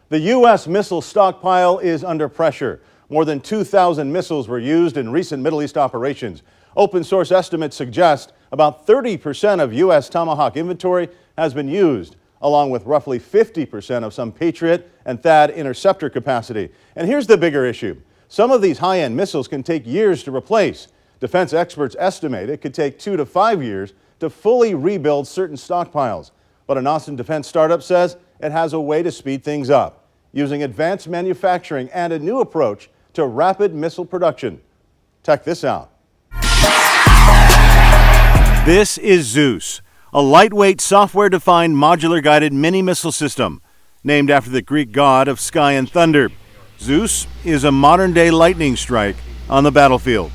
The U.S. missile stockpile is under pressure. More than 2,000 missiles were used in recent Middle East operations. Open source estimates suggest about 30% of U.S. Tomahawk inventory has been used, along with roughly 50% of some Patriot and THAAD interceptor capacity. And here's the bigger issue. Some of these high-end missiles can take years to replace. Defense experts estimate it could take 2 to 5 years to fully rebuild certain stockpiles. But an Austin defense startup says it has a way to speed things up, using advanced manufacturing and a new approach to rapid missile production. Check this out. This is Zeus, a lightweight software-defined modular-guided mini-missile system named after the Greek god of sky and thunder. Zeus is a modern-day lightning strike on the battlefield.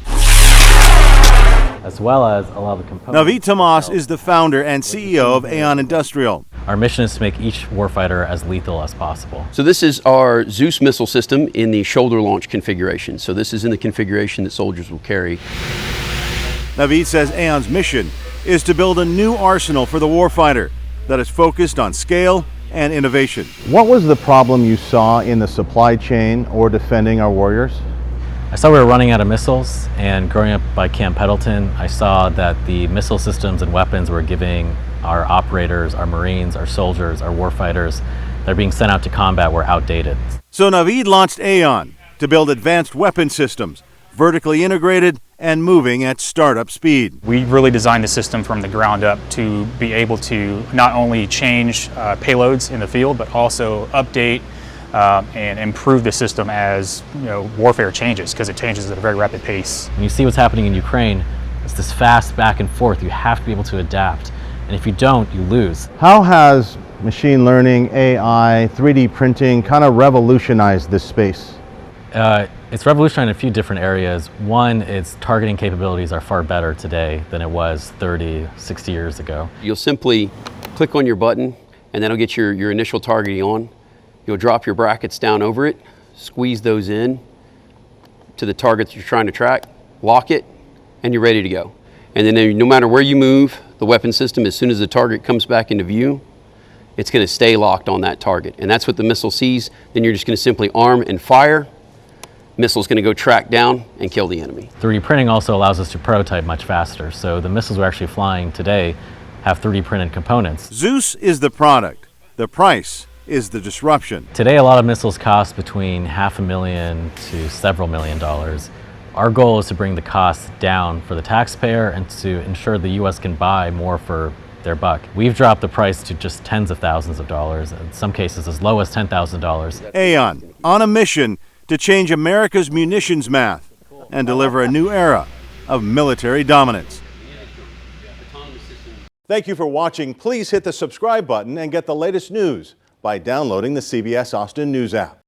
As well as a lot of the components. Naveed Tomas is the founder and CEO of Aeon Industrial. Our mission is to make each warfighter as lethal as possible. So this is our Zeus missile system in the shoulder launch configuration. So this is in the configuration that soldiers will carry. Naveed says Aeon's mission is to build a new arsenal for the warfighter that is focused on scale and innovation. What was the problem you saw in the supply chain or defending our warriors? I saw we were running out of missiles, and growing up by Camp Pendleton, I saw that the missile systems and weapons we're giving our operators, our Marines, our soldiers, our warfighters that are being sent out to combat were outdated. So Naveed launched Aeon to build advanced weapon systems, vertically integrated and moving at startup speed. We really designed the system from the ground up to be able to not only change payloads in the field, but also update and improve the system as warfare changes, because it changes at a very rapid pace. When you see what's happening in Ukraine, it's this fast back and forth. You have to be able to adapt, and if you don't, you lose. How has machine learning, AI, 3D printing kind of revolutionized this space? It's revolutionized in a few different areas. One, its targeting capabilities are far better today than it was 30, 60 years ago. You'll simply click on your button, and that'll get your initial targeting on. You'll drop your brackets down over it, squeeze those in to the targets you're trying to track, lock it, and you're ready to go. And then no matter where you move the weapon system, as soon as the target comes back into view, it's going to stay locked on that target. And that's what the missile sees. Then you're just going to simply arm and fire. Missile's going to go track down and kill the enemy. 3D printing also allows us to prototype much faster. So the missiles we're actually flying today have 3D printed components. Zeus is the product. The price is the disruption. Today, a lot of missiles cost between $500,000 to several $1 million. Our goal is to bring the cost down for the taxpayer and to ensure the U.S. can buy more for their buck. We've dropped the price to just tens of thousands of dollars, in some cases as low as $10,000. Aeon, on a mission to change America's munitions math and deliver a new era of military dominance. Thank you for watching. Please hit the subscribe button and get the latest news by downloading the CBS Austin News app.